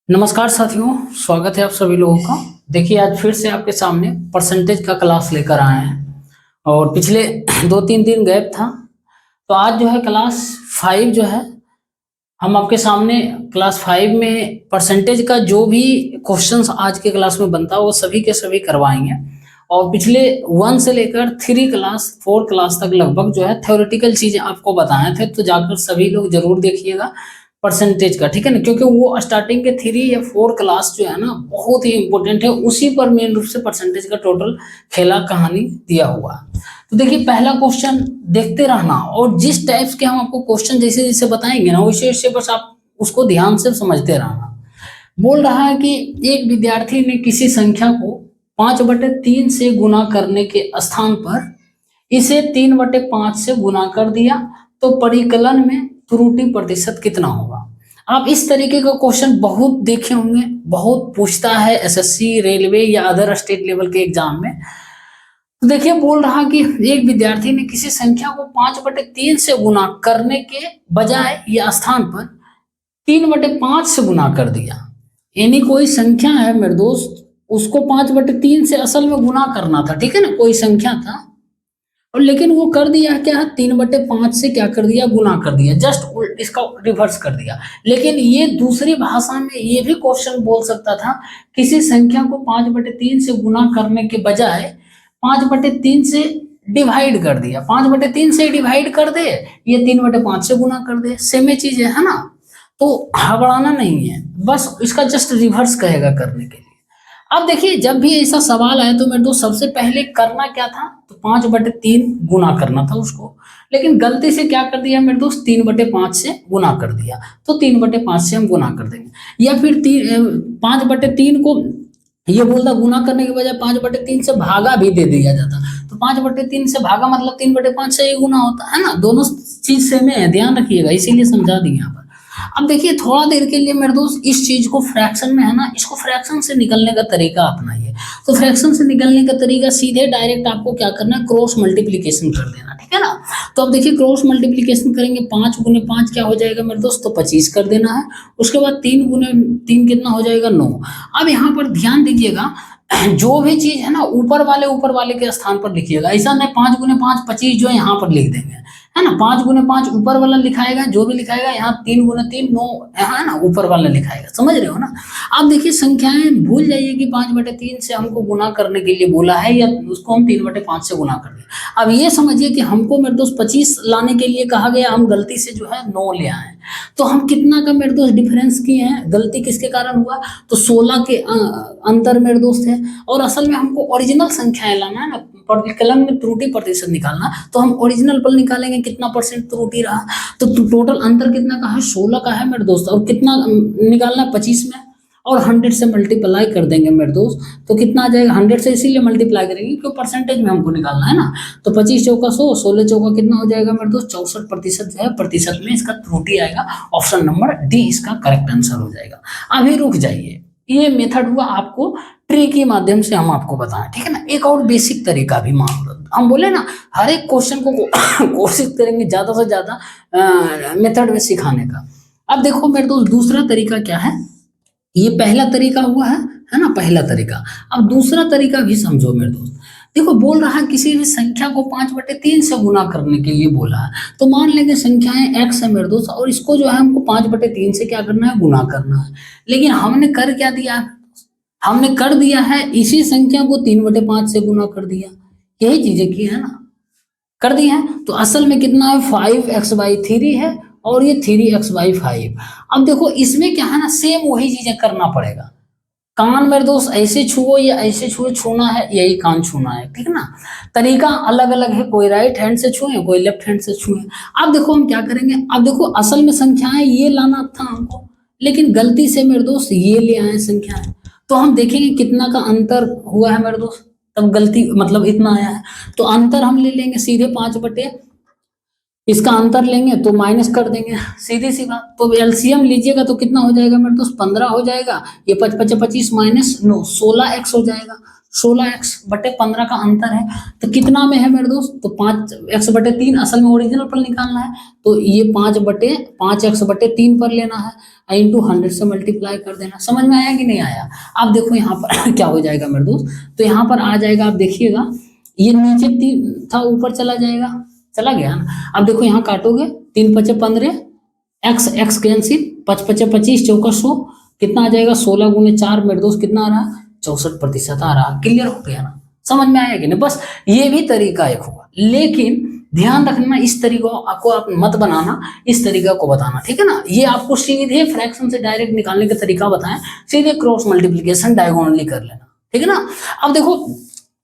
नमस्कार साथियों, स्वागत है आप सभी लोगों का। देखिए आज फिर से आपके सामने परसेंटेज का क्लास लेकर आए हैं और पिछले 2-3 दिन गैप था, तो आज जो है क्लास 5 जो है हम आपके सामने क्लास 5 में परसेंटेज का जो भी क्वेश्चंस आज के क्लास में बनता है वो सभी के सभी करवाएंगे। और पिछले 1 से लेकर 3 क्लास 4 क्लास तक लगभग जो है थ्योरेटिकल चीजें आपको बताए थे, तो जाकर सभी लोग जरूर देखिएगा परसेंटेज का, ठीक है ना, क्योंकि वो स्टार्टिंग के 3 या 4 क्लास जो है ना बहुत ही इंपॉर्टेंट है, उसी पर मेन रूप से परसेंटेज का टोटल खेला कहानी दिया हुआ है। तो देखिए पहला क्वेश्चन देखते रहना और जिस टाइप्स के हम आपको क्वेश्चन जैसे जैसे बताएंगे ना वैसे वैसे बस आप उसको ध्यान से समझते रहना। बोल रहा है कि एक विद्यार्थी ने किसी संख्या को 5/3 से गुना करने के स्थान पर इसे 3/5 से गुना कर दिया, तो परिकलन में त्रुटि प्रतिशत कितना होगा। आप इस तरीके का क्वेश्चन बहुत देखे होंगे, बहुत पूछता है एसएससी, रेलवे या अदर स्टेट लेवल के एग्जाम में। तो देखिए बोल रहा कि एक विद्यार्थी ने किसी संख्या को 5/3 से गुना करने के बजाय या स्थान पर 3/5 से गुना कर दिया। यानी कोई संख्या है मेरे दोस्त, उसको 5/3 से असल में गुना करना था, ठीक है ना, कोई संख्या था और लेकिन वो कर दिया क्या है 3/5 से क्या कर दिया, गुना कर दिया, जस्ट इसका रिवर्स कर दिया। लेकिन ये दूसरी भाषा में ये भी क्वेश्चन बोल सकता था, किसी संख्या को 5/3 से गुना करने के बजाय 5/3 से डिवाइड कर दिया, 5/3 से डिवाइड कर दे, ये 3/5 से गुना कर दे, सेम चीज है ना। तो घबराना नहीं है, बस इसका जस्ट रिवर्स कहेगा करने के लिए। अब देखिए जब भी ऐसा सवाल आया तो मेरे दोस्त सबसे पहले करना क्या था, तो 5/3 गुना करना था उसको, लेकिन गलती से क्या कर दिया मेरे दोस्त 3/5 से गुना कर दिया, तो 3/5 से हम गुना कर देंगे। या फिर 5/3 को ये बोलता गुना करने के बजाय 5/3 से भागा भी दे दिया जाता, तो 5/3 से भागा मतलब 3/5 से ही गुना होता है ना, दोनों चीज सेम है, ध्यान रखिएगा, इसीलिए समझा दी यहाँ पर। अब देखिए थोड़ा देर के लिए मेरे दोस्त इस चीज को फ्रैक्शन में है ना, इसको फ्रैक्शन से निकलने का तरीका अपनाइए। तो फ्रैक्शन से निकलने का तरीका सीधे डायरेक्ट आपको क्या करना है, क्रॉस मल्टीप्लीकेशन कर देना, ठीक है ना। तो अब देखिए क्रॉस मल्टीप्लीकेशन करेंगे, 5 × 5 क्या हो जाएगा मेरे दोस्त, तो 25 कर देना है। उसके बाद 3 × 3 कितना हो जाएगा, 9। अब यहाँ पर ध्यान दीजिएगा, जो भी चीज है ना ऊपर वाले के स्थान पर लिखिएगा, ऐसा नहीं 5 × 5 25 जो यहाँ पर लिख देंगे, है ना। 5 × 5 ऊपर वाला लिखाएगा, जो भी लिखाएगा, यहाँ 3 × 3 9 है ना, ऊपर वाला लिखाएगा, समझ रहे हो ना। अब देखिए संख्याएं भूल जाइए कि 5/3 से हमको गुना करने के लिए बोला है या उसको हम 3/5 से गुना कर दिए। अब ये समझिए कि हमको मेरे दोस्त 25 लाने के लिए कहा गया, हम गलती से जो है 9 ले आए, तो हम कितना का मेरे दोस्त डिफरेंस किए हैं, गलती किसके कारण हुआ, तो 16 के अंतर मेरे दोस्त है। और असल में हमको ओरिजिनल संख्याएं लाना है ना, परिकलन में त्रुटि प्रतिशत निकालना, तो हम ओरिजिनल पर निकालेंगे कितना परसेंट त्रुटि रहा, तो टोटल अंतर कितना का है, 16 का है मेरे दोस्त, और कितना निकालना है 25 में, और 100 से मल्टीप्लाई कर देंगे मेरे दोस्त, तो कितना आ जाएगा 100 से, इसीलिए मल्टीप्लाई करेंगे क्योंकि परसेंटेज में हमको निकालना है ना। तो 25 चौका 100, 16 चौका कितना हो जाएगा मेरे दोस्त, 64% जो है प्रतिशत में इसका त्रुटि आएगा। ऑप्शन नंबर डी इसका करेक्ट आंसर हो जाएगा। अभी रुक जाइए, ये मेथड हुआ आपको ट्री के माध्यम से हम आपको बताएं, ठीक है ना। एक और बेसिक तरीका भी मान लो, हम बोले ना हर एक क्वेश्चन को कोशिश करेंगे ज्यादा से ज्यादा मेथड में सिखाने का। अब देखो मेरे दोस्त दूसरा तरीका क्या है, ये पहला तरीका हुआ है ना, पहला तरीका। अब दूसरा तरीका भी समझो मेरे दोस्त। देखो बोल रहा है किसी भी संख्या को 5/3 से गुना करने के लिए बोला है, तो मान लेंगे संख्याएं x है मेरे दोस्त, और इसको जो है हमको 5/3 से क्या करना है, गुना करना है। लेकिन हमने कर क्या दिया है, हमने कर दिया है इसी संख्या को 3/5 से गुना कर दिया, यही चीजें की है ना, कर दी है। तो असल में कितना है, 5x/3 है और ये 3x/5। अब देखो इसमें क्या है ना, सेम वही चीजें करना पड़ेगा। कान मेरे दोस्त ऐसे छुओ या ऐसे छुओ, छूना है यही कान छूना है, ठीक है ना। तरीका अलग अलग है, कोई राइट हैंड से छुए, कोई लेफ्ट हैंड से छुए। अब देखो हम क्या करेंगे, अब देखो असल में संख्याएं ये लाना था हमको, लेकिन गलती से मेरे दोस्त ये ले आए संख्याएं, तो हम देखेंगे कितना का अंतर हुआ है मेरे दोस्त, तब गलती मतलब इतना आया है, तो अंतर हम ले लेंगे सीधे 5/, इसका अंतर लेंगे तो माइनस कर देंगे, सीधी सी बात। तो एलसीएम लीजिएगा तो कितना हो जाएगा मेरे दोस्त, 15 हो जाएगा, ये 5×5 = 25 -9 16x हो जाएगा। 16x/15 का अंतर है, तो कितना में है मेरे दोस्त, तो 5x/3 असल में ओरिजिनल पर निकालना है, तो ये 5x/3 पर लेना है, इंटू 100 से मल्टीप्लाई कर देना। समझ में आया कि नहीं आया? अब देखो यहाँ पर क्या हो जाएगा मेरे दोस्त, तो यहाँ पर आ जाएगा, आप देखिएगा ये नीचे 3 था, ऊपर चला जाएगा, चला गया ना। अब देखो यहाँ काटोगे, 3 × 5 = 15, x कैंसिल, 5 × 5 = 25, चौका 100, कितना आ जाएगा 16 × 4 मेरे दोस्त कितना आ रहा, 64% आ रहा। क्लियर हो गया ना? समझ में आया कि नहीं? बस ये भी तरीका एक होगा, लेकिन ध्यान रखना इस तरीका आपको आप मत बनाना, इस तरीका को बताना, ठीक है ना। ये आपको सीधे फ्रैक्शन से डायरेक्ट निकालने का तरीका बताएं, सीधे क्रॉस मल्टीप्लिकेशन डायगोनली कर लेना, ठीक है ना। अब देखो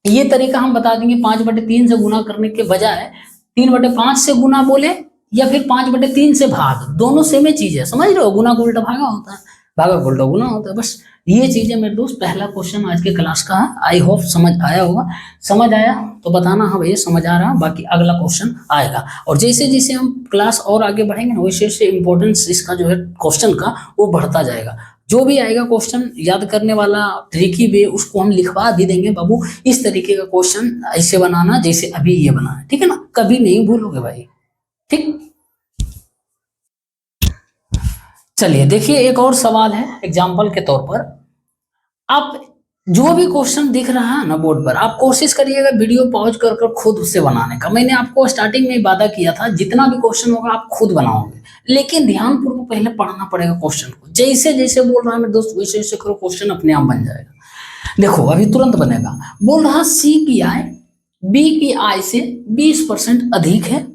ये तरीका हम बता देंगे, 5/3 से गुना करने के बजाय 3/5 से गुना बोले, या फिर 5/3 से भाग, दोनों सेम चीज है, समझ रहे हो? गुना को उल्टा भागा होता है, भागा को उल्टा गुना होता है, बस ये चीज है मेरे दोस्त। पहला क्वेश्चन आज के क्लास का है, आई होप समझ आया होगा। समझ आया तो बताना हाँ भैया समझ आ रहा, बाकी अगला क्वेश्चन आएगा। और जैसे जैसे हम क्लास और आगे बढ़ेंगे ना, वैसे वैसे इंपॉर्टेंस इसका जो है क्वेश्चन का वो बढ़ता जाएगा। जो भी आएगा क्वेश्चन याद करने वाला ट्रिकी वे, उसको हम लिखवा भी देंगे बाबू, इस तरीके का क्वेश्चन ऐसे बनाना जैसे अभी ये बना है, ठीक है ना, कभी नहीं भूलोगे भाई, ठीक। चलिए देखिए एक और सवाल है एग्जाम्पल के तौर पर। आप जो भी क्वेश्चन दिख रहा है ना बोर्ड पर, आप कोशिश करिएगा वीडियो पॉज कर कर खुद उससे बनाने का। मैंने आपको स्टार्टिंग में वादा किया था जितना भी क्वेश्चन होगा आप खुद बनाओगे, लेकिन ध्यानपूर्वक पहले पढ़ना पड़ेगा क्वेश्चन को। जैसे जैसे बोल रहा है मेरे दोस्त, वैसे वैसे करो, क्वेश्चन अपने आप बन जाएगा। देखो अभी तुरंत बनेगा। बोल रहा C की आय B की आय से 20% अधिक है,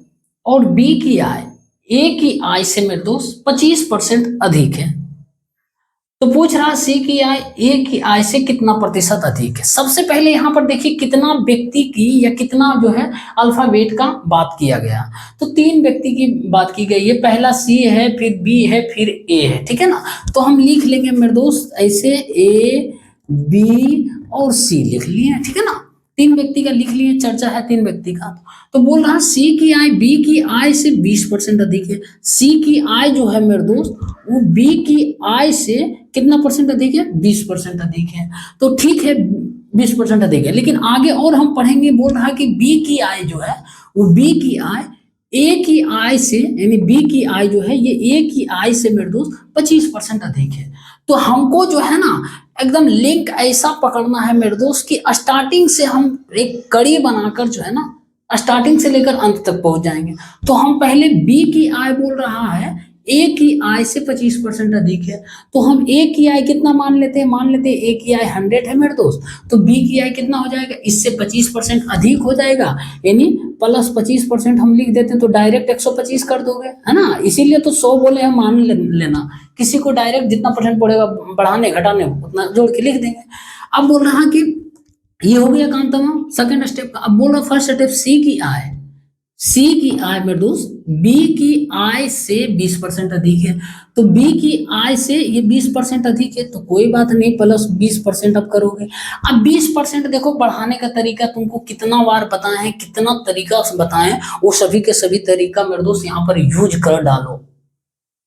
और B की आय A की आय से मेरे दोस्त 25% अधिक है। तो पूछ रहा C की आय A की आय से कितना प्रतिशत अधिक है। सबसे पहले यहाँ पर देखिए कितना व्यक्ति की या कितना जो है अल्फाबेट का बात किया गया, तो 3 व्यक्ति की बात की गई है। पहला C है, फिर B है, फिर A है, ठीक है ना। तो हम लिख लेंगे मेरे दोस्त ऐसे A B और C लिख लिए, ठीक है ना। 3 व्यक्ति का लिख लिए, चर्चा है 3 व्यक्ति का। तो बोल रहा C की आय B की आय से 20% अधिक है। C की आय जो है मेरे दोस्त वो B की आय से कितना परसेंट अधिक है, 20% अधिक है। तो ठीक है 20% अधिक है, लेकिन आगे और हम पढ़ेंगे। बोल रहा कि B की आय जो है वो B की आय A की आय से, यानी B की आय जो है ये A की आय से मेरे दोस्त 25% अधिक है। तो हमको जो है ना एकदम लिंक ऐसा पकड़ना है मेरे दोस्त कि स्टार्टिंग से हम एक कड़ी बनाकर जो है ना स्टार्टिंग से लेकर अंत तक पहुंच जाएंगे। तो हम पहले B की आय बोल रहा है A की आय से 25% अधिक है, तो हम A की आय कितना मान लेते हैं, मान लेते हैं A की आय 100 है मेरे दोस्त, तो B की आय कितना हो जाएगा, इससे 25% अधिक हो जाएगा, यानी प्लस 25% हम लिख देते हैं, तो डायरेक्ट 125 कर दोगे, है ना। इसीलिए तो 100 बोले हम मान लेना, किसी को डायरेक्ट जितना परसेंट पड़ेगा बढ़ाने घटाने उतना जोड़ के लिख देंगे। अब बोल रहा कि ये हो गया काम तमाम सेकंड स्टेप का। अब बोल रहा फर्स्ट स्टेप C की आय मेरे दोस्त B की आय से 20% अधिक है, तो B की आय से ये 20% अधिक है, तो कोई बात नहीं, प्लस 20% अब करोगे। अब 20% देखो बढ़ाने का तरीका तुमको कितना बार बताए हैं, कितना तरीका बताएं, वो सभी के सभी तरीका मेरे दोस्त यहाँ पर यूज कर डालो,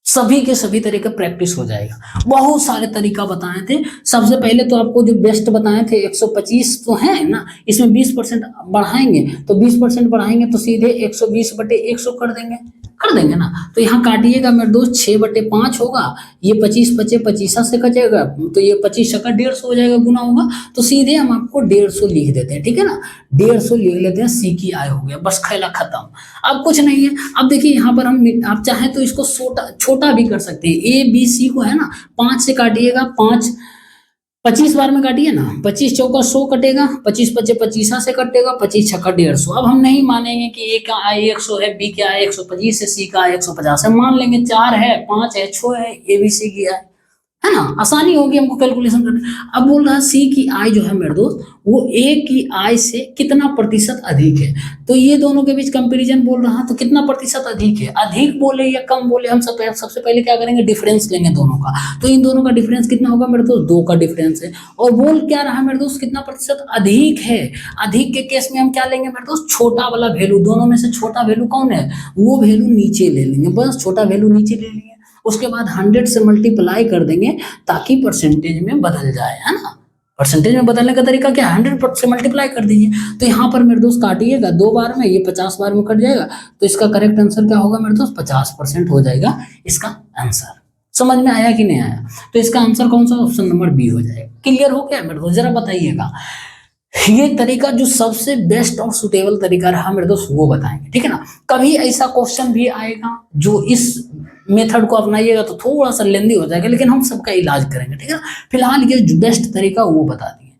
सभी के सभी तरीके प्रैक्टिस हो जाएगा। बहुत सारे तरीका बताए थे। सबसे पहले तो आपको जो बेस्ट बताए थे 125 तो है ना, इसमें 20% बढ़ाएंगे, तो 20% बढ़ाएंगे तो सीधे 120/100 कर देंगे ना। तो यहाँ काटिएगा मेरे दोस्त 6/5 होगा, ये 25 बचे 25 से कटेगा, तो ये 25 का 150 हो जाएगा, गुना होगा, तो सीधे हम आपको 150 लिख देते हैं, ठीक है ना। 150 लिख लेते हैं, C की आय हो गया, बस खेला खत्म। अब कुछ नहीं है। अब देखिए यहाँ पर हम आप चाहें तो इसको छोटा भी कर सकते हैं। A B C को है ना 5 से काटिएगा, 5 25 बार में काटिए ना, 25 चौका 100 कटेगा, 25 बचे 25 से कटेगा, 25 छक्का 150। अब हम नहीं मानेंगे कि A का आय 100 है, B का आय 125 है, C का आय 150 है, मान लेंगे 4 है, 5 है, 6 है, ABC की आय, है ना, आसानी होगी हमको कैलकुलेशन करने। अब बोल रहा C की आय जो है मेरे दोस्त वो A की आय से कितना प्रतिशत अधिक है, तो ये दोनों के बीच कंपैरिजन बोल रहा है, तो कितना प्रतिशत अधिक है, अधिक बोले या कम बोले, हम सबसे पहले क्या करेंगे, डिफरेंस लेंगे दोनों का। तो इन दोनों का डिफरेंस कितना होगा मेरे दोस्त, 2 का डिफरेंस है। और बोल क्या रहा मेरे दोस्त, कितना प्रतिशत अधिक है। अधिक के केस में हम क्या लेंगे मेरे दोस्त, छोटा वाला वैल्यू, दोनों में से छोटा वैल्यू कौन है, वो वैल्यू नीचे ले लेंगे, बस छोटा वैल्यू नीचे ले लेंगे। उसके बाद 100 से मल्टीप्लाई कर देंगे ताकि परसेंटेज में बदल जाए, है ना। परसेंटेज में बदलने का तरीका क्या है, 100 से मल्टीप्लाई कर दीजिए। तो यहाँ पर मेरे दोस्त काटिएगा 2 बार में, ये 50 बार में कट जाएगा, तो इसका करेक्ट आंसर क्या होगा मेरे दोस्त, 50% हो जाएगा इसका आंसर। समझ में आया कि नहीं आया? तो इसका आंसर कौन सा, ऑप्शन नंबर बी हो जाएगा। क्लियर हो गया मेरे दोस्त? जरा बताइएगा। ये तरीका जो सबसे बेस्ट और सुटेबल तरीका रहा मेरे दोस्त वो बताएंगे, ठीक है ना। कभी ऐसा क्वेश्चन भी आएगा जो इस मेथड को अपनाइएगा तो थोड़ा सा लेंदी हो जाएगा, लेकिन हम सबका इलाज करेंगे, ठीक है ना। फिलहाल ये जो बेस्ट तरीका वो बता दिए।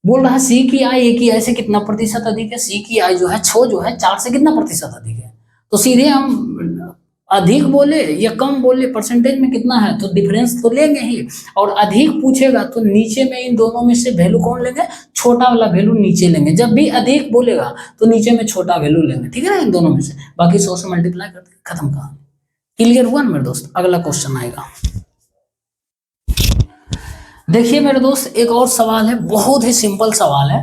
बोल रहा है सी की आई ए की आई से कितना प्रतिशत अधिक है, सी की आई जो है 6 जो है 4 से कितना प्रतिशत अधिक है। तो सीधे हम अधिक बोले या कम बोले, परसेंटेज में कितना है तो डिफरेंस तो लेंगे ही, और अधिक पूछेगा तो नीचे में इन दोनों में से वैल्यू कौन लेंगे, छोटा वाला वैल्यू नीचे लेंगे। जब भी अधिक बोलेगा तो नीचे में छोटा वैल्यू लेंगे, ठीक है ना, इन दोनों में से। बाकी 100 से मल्टीप्लाई करके खत्म कहानी। क्लियर हुआ ना मेरे दोस्त? अगला क्वेश्चन आएगा। देखिए मेरे दोस्त, एक और सवाल है, बहुत ही सिंपल सवाल है।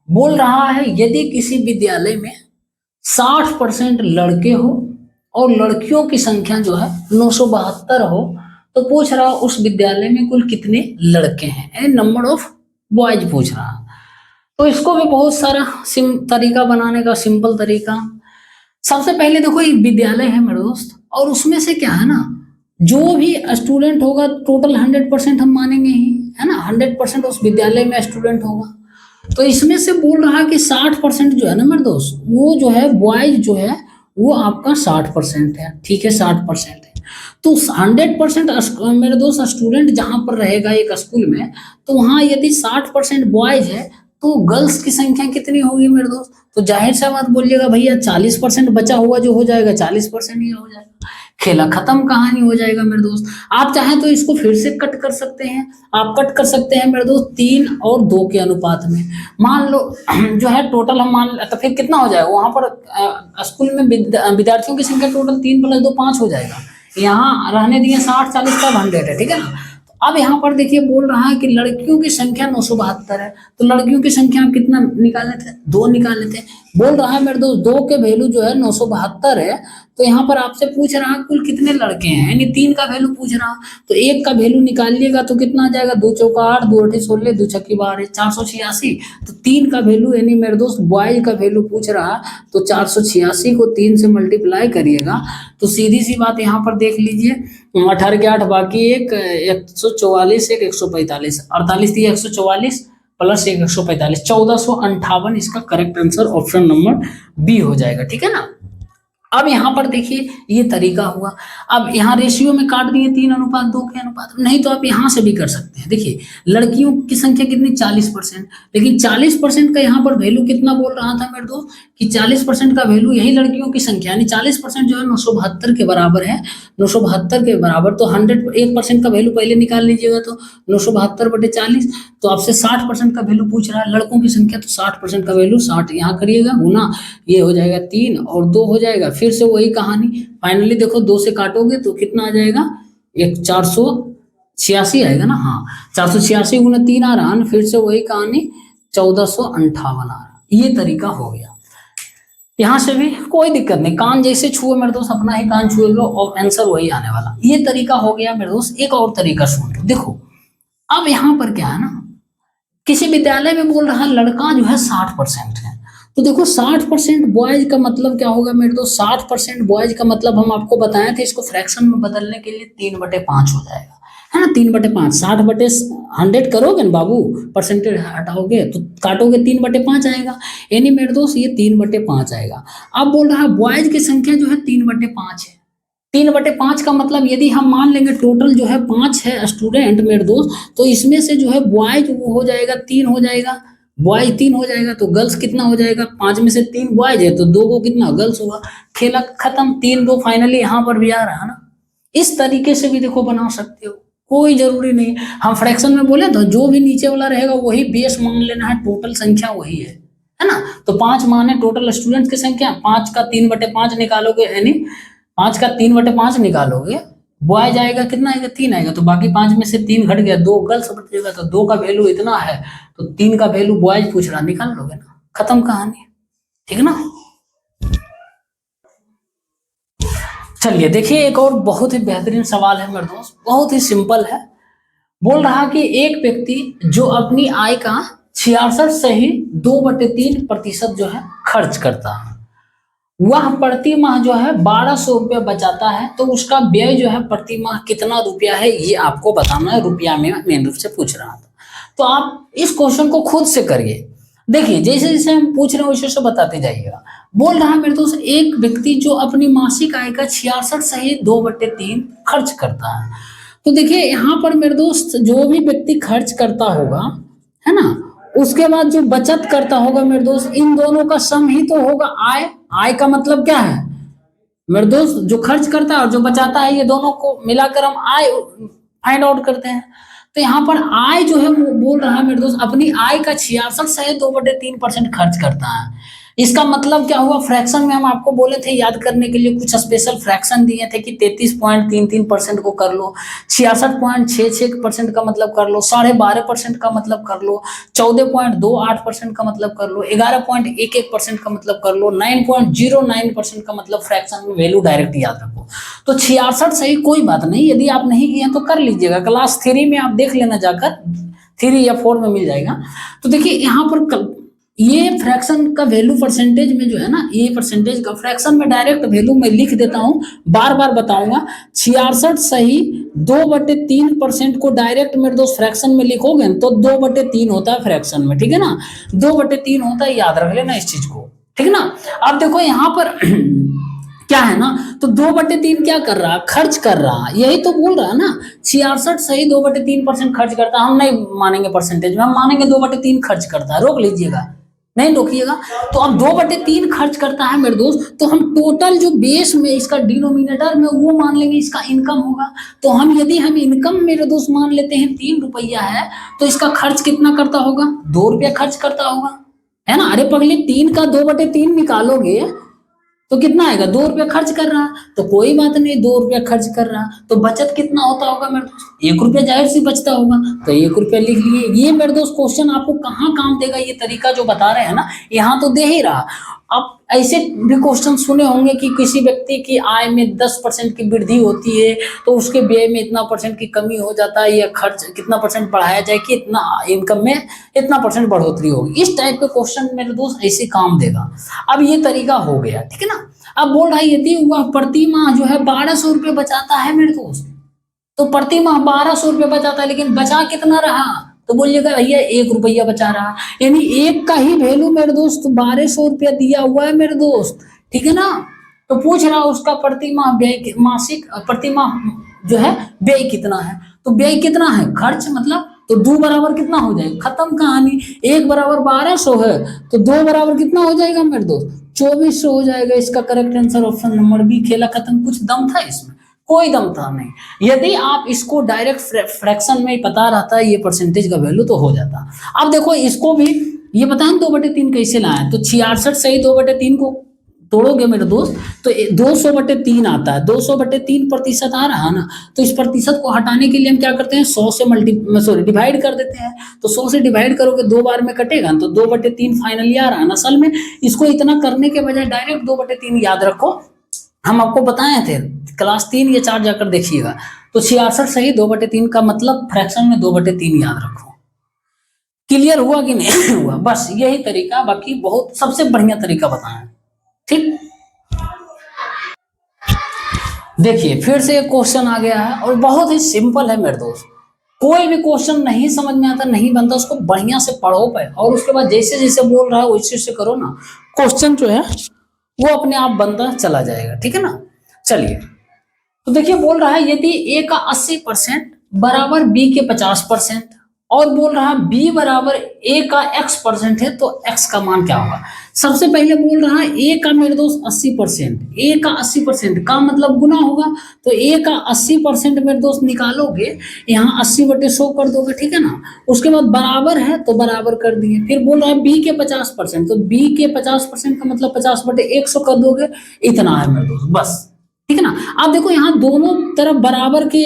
बोल रहा है यदि किसी विद्यालय में 60% लड़के हो और लड़कियों की संख्या जो है 972 हो, तो पूछ रहा उस विद्यालय में कुल कितने लड़के हैं, यानी नंबर ऑफ बॉयज पूछ रहा। तो इसको भी बहुत सारा तरीका बनाने का, सिंपल तरीका। सबसे पहले देखो एक विद्यालय है मेरे दोस्त, और उसमें से क्या है ना, जो भी स्टूडेंट होगा टोटल 100% हम मानेंगे ही, है ना, 100% उस विद्यालय में स्टूडेंट होगा। तो इसमें से बोल रहा है कि 60% जो है ना मेरे दोस्त, वो जो है बॉयज जो है वो आपका 60% है, ठीक है, 60% है। तो 100% मेरे दोस्त स्टूडेंट जहां पर रहेगा एक स्कूल में, तो वहां यदि 60% बॉयज है तो गर्ल्स की संख्या कितनी होगी मेरे दोस्त? तो जाहिर सा बात बोलिएगा भैया 40% बचा हुआ जो हो जाएगा 40% ही हो जाएगा। खेला खत्म, कहानी हो जाएगा मेरे दोस्त। आप चाहें तो इसको फिर से कट कर सकते हैं। आप कट कर सकते हैं मेरे दोस्त 3 और 2 के अनुपात में। मान लो जो है टोटल हम मान, तो फिर कितना हो जाएगा वहां पर स्कूल में विद्यार्थियों की संख्या टोटल 3 + 2 5 हो जाएगा। यहाँ रहने दिए 60 40 का 100 है, ठीक है ना। अब यहाँ पर देखिए बोल रहा है कि लड़कियों की संख्या 972 है, तो लड़कियों की संख्या हम कितना निकाल लेते हैं, 2 निकाल लेते हैं। बोल रहा है मेरे दोस्त 2 के वैल्यू जो है 972 है, तो यहाँ पर आपसे पूछ रहा है कुल कितने लड़के हैं, यानी 3 का वैल्यू पूछ रहा। तो 1 का वैल्यू निकालिएगा तो कितना आ जाएगा, 2 चौका 8, 2 8 16, 2 छक्की 12, 486। तो 3 का वैल्यू यानी मेरे दोस्त बॉयज का वैल्यू पूछ रहा, तो 486 को 3 से मल्टीप्लाई करिएगा तो सीधी सी बात यहाँ पर देख लीजिए, 18 के 8 बाकी 1, 144, 1 145, 48 दिया 144 प्लस 1 145, 1458 इसका correct answer option number B हो जाएगा, ठीक है ना। अब यहाँ पर देखिए ये तरीका हुआ। अब यहाँ रेशियो में काट दिए 3:2 के अनुपात, नहीं तो आप यहाँ से भी कर सकते हैं। देखिए लड़कियों की संख्या कितनी 40%, लेकिन 40% का यहाँ पर वैल्यू कितना बोल रहा था मेरे दोस्त कि 40% का वैल्यू यही लड़कियों की संख्या, यानी 40% जो है 972 के बराबर है। 972 के बराबर तो 1% का वैल्यू पहले निकाल लीजिएगा, तो 972/40, तो आपसे 60% का वैल्यू पूछ रहा है लड़कों की संख्या, तो 60% का वैल्यू 60 यहाँ करिएगा गुना, ये हो जाएगा 3 और 2 हो जाएगा, फिर से वही कहानी। फाइनली देखो 2 से काटोगे तो कितना आ जाएगा, 486 आएगा ना, हाँ 486 गुना 3 आ रहा है, फिर से वही कहानी 1458 आ रहा। ये तरीका हो गया। यहाँ से भी कोई दिक्कत नहीं, कान जैसे छुए मेरे दोस्त अपना ही कान छुएगा और आंसर वही आने वाला। ये तरीका हो गया मेरे दोस्त। एक और तरीका सुन लो, देखो अब यहाँ पर क्या है ना, किसी विद्यालय में बोल रहा है लड़का जो है 60% है, तो देखो 60% बॉयज का मतलब क्या होगा मेरे दोस्त, 60% बॉयज का मतलब हम आपको बताए थे, इसको फ्रैक्शन में बदलने के लिए 3/5 हो जाएगा, है ना। 3/5, 60/100 करोगे ना बाबू, परसेंटेज हटाओगे तो काटोगे 3/5 आएगा, यानी मेरे दोस्त ये 3/5 आएगा। अब बोल रहा है बॉयज की संख्या जो है 3/5 है। 3/5 का मतलब यदि हम मान लेंगे टोटल जो है 5 है स्टूडेंट मेरे दोस्त, तो इसमें से जो है बॉयज वो हो जाएगा 3 हो जाएगा, बॉयज 3 हो जाएगा, तो गर्ल्स कितना हो जाएगा, 5 में से 3 बॉयज है तो 2 को कितना गर्ल्स होगा। खेला खत्म, 3 2 फाइनली यहाँ पर भी आ रहा है ना। इस तरीके से भी देखो बना सकते हो, कोई जरूरी नहीं। हम फ्रैक्शन में बोले तो जो भी नीचे वाला रहेगा वही बेस मान लेना है, टोटल संख्या वही है ना। तो 5 माने टोटल स्टूडेंट की संख्या, 5 का 3/5 निकालोगे, यानी 5 का 3/5 निकालोगे, बॉयज आएगा कितना आएगा, 3 आएगा, तो बाकी 5 में से 3 घट गया, 2 गर्ल्स बचेगा, तो 2 का वैल्यू इतना है, तो 3 का वैल्यू बॉयज पूछ रहा, निकाल लोगे ना, खत्म कहानी, ठीक है ना। चलिए देखिए एक और बहुत ही बेहतरीन सवाल है मेरे दोस्त, बहुत ही सिंपल है। बोल रहा कि एक व्यक्ति जो अपनी आय का 66.2/3% जो है खर्च करता है, वह प्रति माह जो है 1200 रुपया बचाता है, तो उसका व्यय जो है प्रति माह कितना रुपया है ये आपको बताना है। रुपया में मेन रूप से पूछ रहा था, तो आप इस क्वेश्चन को खुद से करिए। देखिए जैसे जैसे हम पूछ रहे हैं वैसे वैसे बताते जाइएगा। बोल रहा है मेरे दोस्त एक व्यक्ति जो अपनी मासिक आय का 66/2/3 खर्च करता है, तो देखिए यहाँ पर मेरे दोस्त जो भी व्यक्ति खर्च करता होगा, है ना, उसके बाद जो बचत करता होगा मेरे दोस्त, इन दोनों का सम ही तो होगा आय। आय का मतलब क्या है मेरे दोस्त, जो खर्च करता है और जो बचाता है, ये दोनों को मिलाकर हम आय फाइंड आउट करते हैं। तो यहाँ पर आय जो है बोल रहा है मेरे दोस्त अपनी आय का 66/2/3% खर्च करता है। इसका मतलब क्या हुआ, फ्रैक्शन में हम आपको बोले थे याद करने के लिए कुछ स्पेशल फ्रैक्शन दिए थे कि 33.33% को कर लो, 66.66% का मतलब कर लो, 12.5% का मतलब कर लो, 14.28% का मतलब कर लो, 11.11% का मतलब कर लो, 9.09% का मतलब फ्रैक्शन में वैल्यू डायरेक्ट याद रखो। तो 66 सही कोई बात नहीं, यदि आप नहीं किए तो कर लीजिएगा, क्लास 3 में आप देख लेना जाकर, 3 या 4 में मिल जाएगा। तो देखिए यहाँ पर ये फ्रैक्शन का वैल्यू परसेंटेज में जो है ना, ये परसेंटेज का फ्रैक्शन में डायरेक्ट वैल्यू मैं लिख देता हूँ, बार बार बताऊंगा। 66 सही 2/3% को डायरेक्ट मेरे दोस्त फ्रैक्शन में लिखोगे तो 2/3 होता है फ्रैक्शन में, ठीक है ना, 2/3 होता है, याद रख लेना इस चीज को, ठीक है ना। अब देखो यहाँ पर क्या है ना, तो 2/3 क्या कर रहा है, खर्च कर रहा है, यही तो बोल रहा है ना। 66 सही 2/3% खर्च करता है, हम नहीं मानेंगे परसेंटेज में, हम मानेंगे 2/3 खर्च करता है, रोक लीजिएगा, नहीं रोकिएगा। तो अब 2/3 खर्च करता है मेरे दोस्त, तो हम टोटल जो बेस में इसका डिनोमिनेटर में वो मान लेंगे इसका इनकम होगा। तो हम यदि हम इनकम मेरे दोस्त मान लेते हैं 3 रुपया है, तो इसका खर्च कितना करता होगा, 2 रुपया खर्च करता होगा, है ना। अरे पगले 3 का 2/3 निकालोगे तो कितना आएगा, 2 रुपया खर्च कर रहा, तो कोई बात नहीं, 2 रुपया खर्च कर रहा, तो बचत कितना होता होगा मेरे दोस्त, 1 रुपया जाहिर सी बचता होगा, तो 1 रुपया लिख लिए। ये मेरे दोस्त क्वेश्चन आपको कहाँ काम देगा, ये तरीका जो बता रहे हैं ना, यहाँ तो दे ही रहा। अब ऐसे भी क्वेश्चन सुने होंगे कि किसी व्यक्ति की आय में 10% की वृद्धि होती है, तो उसके व्यय में इतना % की कमी हो जाता है, या खर्च कितना % बढ़ाया जाए कि इतना इनकम में इतना % बढ़ोतरी होगी। इस टाइप के क्वेश्चन मेरे दोस्त ऐसे काम देगा। अब ये तरीका हो गया, ठीक है ना। अब बोल रहा है यदि वह प्रति माह जो है 1200 रुपये बचाता है मेरे दोस्त, तो प्रति माह 1200 रुपये बचाता है, लेकिन बचा कितना रहा, तो बोलिएगा भैया 1 रुपया बचा रहा, यानी एक का ही वैल्यू मेरे दोस्त 1200 रुपया दिया हुआ है मेरे दोस्त, ठीक है ना। तो पूछ रहा उसका प्रति माह व्यय, मासिक प्रति माह जो है व्यय कितना है, तो व्यय कितना है, खर्च मतलब, तो 2 बराबर कितना हो जाएगा, खत्म कहानी। 1 बराबर 1200 है, तो 2 बराबर कितना हो जाएगा मेरे दोस्त, 2400 हो जाएगा। इसका correct answer option number B, खेला खत्म। कुछ दम था इसमें, कोई दम था नहीं। यदि आप इसको डायरेक्ट फ्रैक्शन में पता रहता है ये परसेंटेज का वैल्यू, तो हो जाता। अब देखो इसको भी ये बताएं 2/3 कैसे लाए, तो 66 सही 2/3 को तोड़ोगे मेरे दोस्त, तो 200/3 आता है, 200/3% आ रहा है ना, तो इस प्रतिशत को हटाने के लिए हम क्या करते हैं, 100 से डिवाइड कर देते हैं। तो 100 से डिवाइड करोगे 2 बार में कटेगा, तो 2/3 फाइनली आ रहा है ना। असल में इसको इतना करने के बजाय डायरेक्ट 2/3 याद रखो, हम आपको बताए थे क्लास 3 या 4 जाकर देखिएगा। तो 66 सही 2/3 का मतलब फ्रैक्शन में 2/3 याद रखो। क्लियर हुआ कि नहीं हुआ, बस यही तरीका, बाकी बहुत सबसे बढ़िया तरीका बताया, ठीक। देखिए फिर से एक क्वेश्चन आ गया है और बहुत ही सिंपल है मेरे दोस्त। कोई भी क्वेश्चन नहीं समझ में आता, नहीं बनता, उसको बढ़िया से पढ़ो पे, और उसके बाद जैसे जैसे बोल रहा है वैसे से करो ना, क्वेश्चन जो है वो अपने आप बनता चला जाएगा, ठीक है ना। चलिए तो देखिए बोल रहा है यदि ए का 80% बराबर बी के 50%, और बोल रहा है बी बराबर ए का x% है, तो x का मान क्या होगा। सबसे पहले बोल रहा है ए का मेरे दोस्त 80%, ए का 80% का मतलब गुना होगा, तो ए का 80% मेरे दोस्त निकालोगे, यहाँ 80/100 कर दोगे, ठीक है ना। उसके बाद बराबर है तो बराबर कर दिए। फिर बोल रहा है बी के 50%, तो बी के 50% का मतलब 50/100 कर दोगे, इतना है मेरे दोस्त, बस, ठीक है ना। आप देखो यहाँ दोनों तरफ बराबर के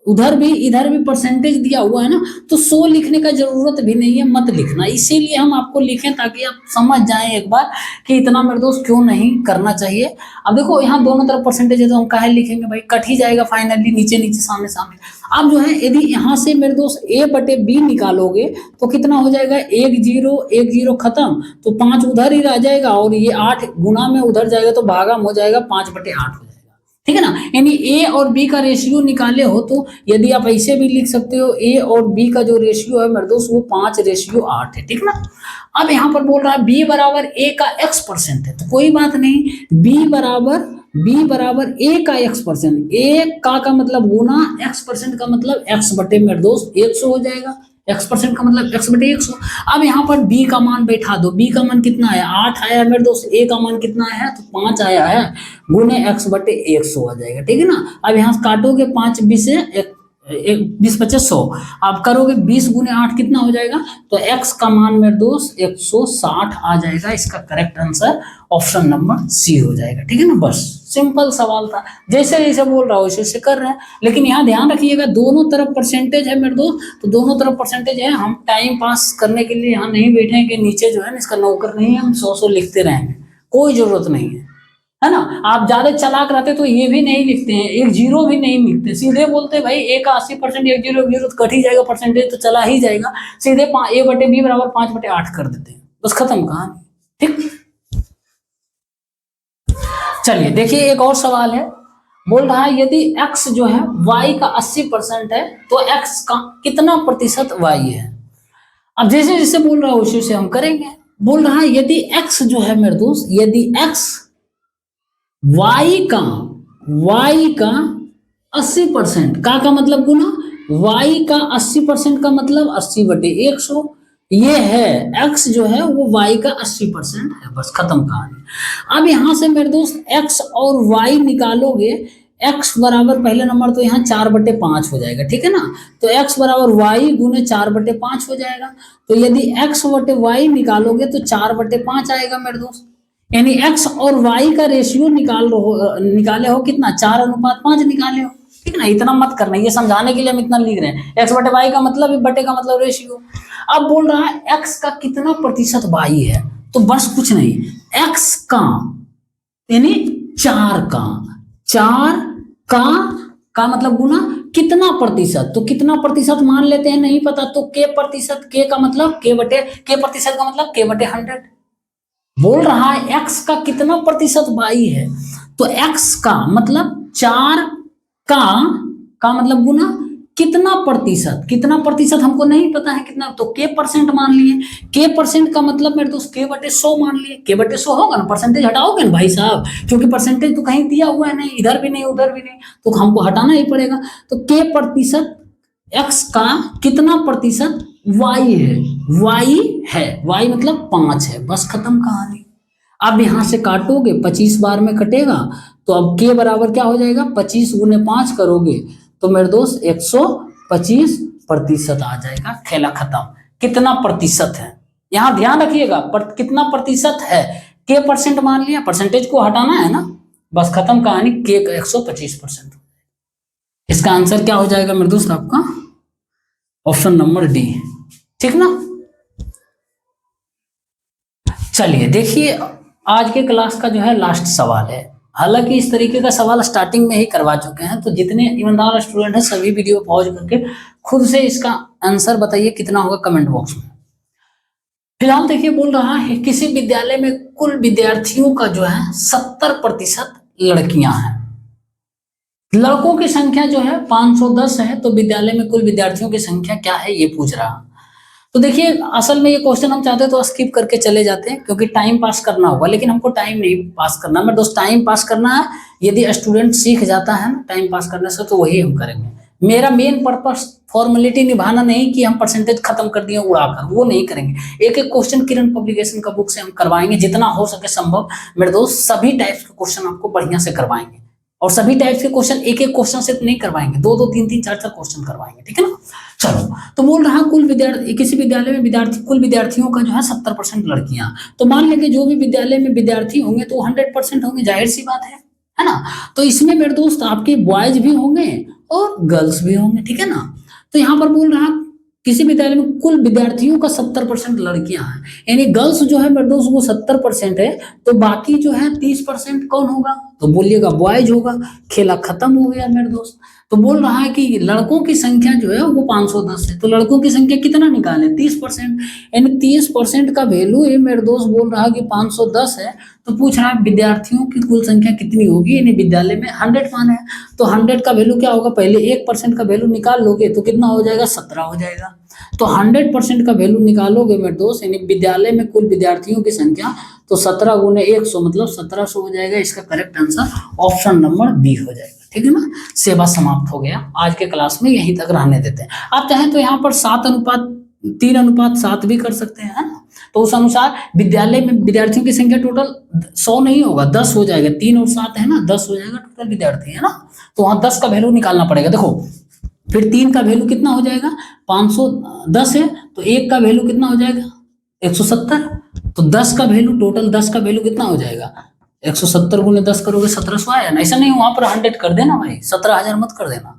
उधर भी इधर भी परसेंटेज दिया हुआ है ना, तो 100 लिखने का जरूरत भी नहीं है, मत लिखना। इसीलिए हम आपको लिखें ताकि आप समझ जाएं एक बार कि इतना मेरे दोस्त क्यों नहीं करना चाहिए। अब देखो यहाँ दोनों तरफ परसेंटेज है तो हम काहे लिखेंगे भाई, कट ही जाएगा फाइनली, नीचे नीचे सामने सामने। अब जो है यदि यहाँ से मेरे दोस्त a/b निकालोगे तो कितना हो जाएगा, 1 0 1 0 खत्म, तो 5 उधर ही रह जाएगा और ये 8 गुना में उधर जाएगा तो भागम हो जाएगा, 5/8 हो जाएगा। ठीक है ना, यानी ए और बी का रेशियो निकाले हो तो यदि आप ऐसे भी लिख सकते हो, ए और बी का जो रेशियो है मेरे दोस्त वो 5:8 है। ठीक ना, अब यहाँ पर बोल रहा है बी बराबर ए का x% है, तो कोई बात नहीं, बी बराबर ए का x%, ए का मतलब गुना x% का मतलब x बटे मेरे दोस्त 100 हो जाएगा, x% का मतलब x बटे 100। अब यहाँ पर b का मान बैठा दो, b का मान कितना है 8 आया मेरे दोस्त, a का मान कितना है तो 5 आया है, गुने x बटे 100 आ जाएगा। ठीक है ना, अब यहाँ काटोगे 5 20 से 20 25 100, आप करोगे 20 गुने 8 कितना हो जाएगा, तो x का मान मेरे दोस्त 160 आ जाएगा। इसका correct answer option number C हो जाएगा। ठीक है ना, बस सिंपल सवाल था, जैसे जैसे बोल रहा हूँ वैसे वैसे कर रहे हैं। लेकिन यहाँ ध्यान रखिएगा दोनों तरफ परसेंटेज है मेरे दोस्त, तो दोनों तरफ परसेंटेज है, हम टाइम पास करने के लिए यहाँ नहीं बैठे कि नीचे जो है ना इसका नौकर नहीं है, हम 100 लिखते रहेंगे, कोई जरूरत नहीं है ना। आप ज्यादा चालाक रहते तो ये भी नहीं लिखते हैं, 1 0 भी नहीं लिखते, सीधे बोलते भाई ए का 80%, 1 0 1 0 तो कट ही जाएगा, परसेंटेज तो चला ही जाएगा, सीधे a/b बराबर 5/8 कर देते हैं, बस खत्म कहानी। ठीक, चलिए देखिए एक और सवाल है, बोल रहा है यदि x जो है y का 80% है तो x का कितना प्रतिशत y है। अब जैसे जैसे बोल रहा है उसी से हम करेंगे। बोल रहा है यदि x जो है मेरे दोस्त, यदि x y का 80% का मतलब गुना, y का 80% का मतलब 80/100, ये है x जो है वो y का 80% है, बस खत्म कहानी। अब यहां से मेरे दोस्त x और y निकालोगे, x बराबर पहले नंबर तो यहाँ 4/5 हो जाएगा। ठीक है ना, तो x बराबर y गुने 4/5 हो जाएगा, तो यदि x बटे y निकालोगे तो 4/5 आएगा मेरे दोस्त, यानी x और y का रेशियो निकाले हो कितना, 4:5 निकाले हो। ठीक है ना, इतना मत करना, ये समझाने के लिए हम इतना लिख रहे हैं, x बटे y का मतलब बटे का मतलब रेशियो। अब बोल रहा है x का कितना प्रतिशत y है, तो बस कुछ नहीं, x का यानी 4 का मतलब गुना कितना प्रतिशत, तो कितना प्रतिशत मान लेते हैं नहीं पता तो k प्रतिशत, k का मतलब k प्रतिशत का मतलब k/100। बोल रहा है x का कितना प्रतिशत y है, तो x का मतलब 4 का मतलब गुना कितना प्रतिशत हमको नहीं पता है कितना, तो k% मान लिए, k% का मतलब मेरे दोस्त k/100 मान लिए, k/100 होगा ना, परसेंटेज हटाओगे ना भाई साहब, क्योंकि परसेंटेज तो कहीं दिया हुआ है नहीं, इधर भी नहीं उधर भी नहीं, तो हमको हटाना ही पड़ेगा। तो k% x का कितना प्रतिशत y है, y मतलब 5 है, बस खत्म कहानी। अब यहां से काटोगे 25 बार में कटेगा, तो अब k बराबर क्या हो जाएगा, 25 गुने 5 करोगे तो मेरे दोस्त 125% आ जाएगा, खेला खत्म। कितना प्रतिशत है यहाँ ध्यान रखिएगा, कितना प्रतिशत है, k% मान लिया, परसेंटेज को हटाना है ना, बस खत्म कहानी, k का 125%। इसका आंसर क्या हो जाएगा मेरे दोस्त आपका ऑप्शन नंबर डी। ठीक ना, चलिए देखिए आज के क्लास का जो है लास्ट सवाल है। हालांकि इस तरीके का सवाल स्टार्टिंग में ही करवा चुके हैं, तो जितने ईमानदार स्टूडेंट हैं सभी वीडियो पॉज करके खुद से इसका आंसर बताइए कितना होगा कमेंट बॉक्स में। फिलहाल देखिए बोल रहा है किसी विद्यालय में कुल विद्यार्थियों का जो है 70% लड़कियां हैं, लड़कों की संख्या जो है 510 है, तो विद्यालय में कुल विद्यार्थियों की संख्या क्या है ये पूछ रहा। तो देखिए असल में ये क्वेश्चन हम चाहते तो स्किप करके चले जाते हैं क्योंकि टाइम पास करना होगा, लेकिन हमको टाइम नहीं पास करना मेरे दोस्त, टाइम पास करना है। यदि स्टूडेंट सीख जाता है ना टाइम पास करने से तो वही हम करेंगे। मेरा मेन पर्पस फॉर्मेलिटी निभाना नहीं कि हम परसेंटेज खत्म कर दिए उड़ाकर, वो नहीं करेंगे। एक एक क्वेश्चन किरण पब्लिकेशन का बुक से हम करवाएंगे, जितना हो सके संभव मेरे दोस्त सभी टाइप्स के क्वेश्चन आपको बढ़िया से करवाएंगे, और सभी टाइप्स के क्वेश्चन एक एक क्वेश्चन से नहीं करवाएंगे, 2-2 3-3 4-4 क्वेश्चन करवाएंगे। ठीक है ना, चलो तो बोल रहा कुल विद्यार्थी, किसी विद्यालय में कुल विद्यार्थियों का जो है 70% लड़कियां, तो मान लेंगे जो भी विद्यालय में विद्यार्थी होंगे तो 100% होंगे, जाहिर सी बात है ना। तो इसमें मेरे दोस्त आपके बॉयज भी होंगे और गर्ल्स भी होंगे, ठीक है ना। तो यहाँ पर बोल रहा है किसी विद्यालय में कुल विद्यार्थियों का 70% लड़कियां हैं, यानी गर्ल्स जो है मेरे दोस्त वो 70% है, तो बाकी जो है 30% कौन होगा, तो बोलिएगा बॉयज होगा। खेला खत्म हो गया मेरे दोस्त। तो बोल रहा है कि लड़कों की संख्या जो है वो 510 है, तो लड़कों की संख्या कितना निकाले, 30%, यानी 30% का वैल्यू ये मेरे दोस्त बोल रहा है कि 510 है। तो पूछ रहा है विद्यार्थियों की कुल संख्या कितनी होगी, यानी विद्यालय में 100 मान है, तो 100 का वैल्यू क्या होगा, पहले 1% का वैल्यू निकाल लोगे तो कितना हो जाएगा, 17 हो जाएगा। तो 100% का वैल्यू निकालोगे मेरे दोस्त, यानी विद्यालय में कुल विद्यार्थियों की संख्या, तो 17 गुने 100 मतलब 1700 हो जाएगा। इसका correct answer option number B हो जाएगा, ठीक है ना। सेवा समाप्त हो गया। आज के क्लास में यहीं तक रहने देते हैं। आप चाहें तो यहाँ पर 7:3:7 भी कर सकते हैं, है ना। तो उस अनुसार विद्यालय में विद्यार्थियों की संख्या टोटल 100 नहीं होगा, 10 हो जाएगा। 3 और 7 है ना, 10 हो जाएगा टोटल विद्यार्थी, है ना। तो वहां 10 का वैल्यू निकालना पड़ेगा। देखो फिर 3 का वैल्यू कितना हो जाएगा, 510 है, तो 1 का वैल्यू कितना हो जाएगा, 170। तो 10 का वैल्यू, टोटल 10 का वैल्यू कितना हो जाएगा, 170 गुने 10 करोगे 1700 आया ना। ऐसा नहीं वहां पर 100 कर देना भाई, 17,000 मत कर देना।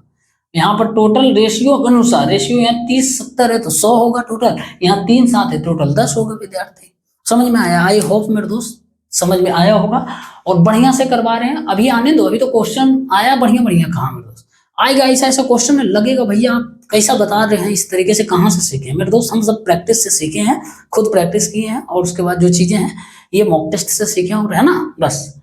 यहाँ पर टोटल रेशियो के अनुसार, रेशियो यहाँ 30:70 है तो 100 होगा टोटल, यहाँ 3:7 है टोटल 10 होगा विद्यार्थी। समझ में आया, आई होप मेरे दोस्त समझ में आया होगा। और बढ़िया से करवा रहे हैं, अभी आने दो, अभी तो क्वेश्चन आया बढ़िया बढ़िया। कहाँ मेरे दोस्त आएगा ऐसा ऐसा क्वेश्चन लगेगा भैया आप कैसा बता रहे हैं, इस तरीके से कहाँ से सीखे मेरे दोस्त। हम सब प्रैक्टिस से सीखे हैं, खुद प्रैक्टिस किए हैं, और उसके बाद जो चीजें हैं ये मॉक टेस्ट से सीखे और, है ना, बस।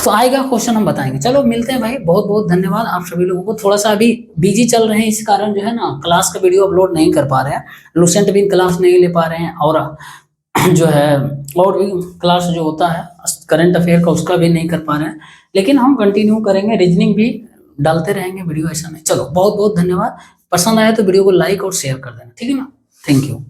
तो आएगा क्वेश्चन हम बताएंगे। चलो मिलते हैं भाई, बहुत बहुत धन्यवाद आप सभी लोगों को। थोड़ा सा अभी बिजी चल रहे हैं, इस कारण जो है ना क्लास का वीडियो अपलोड नहीं कर पा रहे हैं। लुसेंट भी क्लास नहीं ले पा रहे हैं, और जो है और भी क्लास जो होता है करंट अफेयर का उसका भी नहीं कर पा रहे हैं, लेकिन हम कंटिन्यू करेंगे, रीजनिंग भी डालते रहेंगे वीडियो, ऐसा नहीं। चलो बहुत बहुत धन्यवाद। पसंद आया तो वीडियो को लाइक और शेयर कर देना, ठीक है ना। Thank you.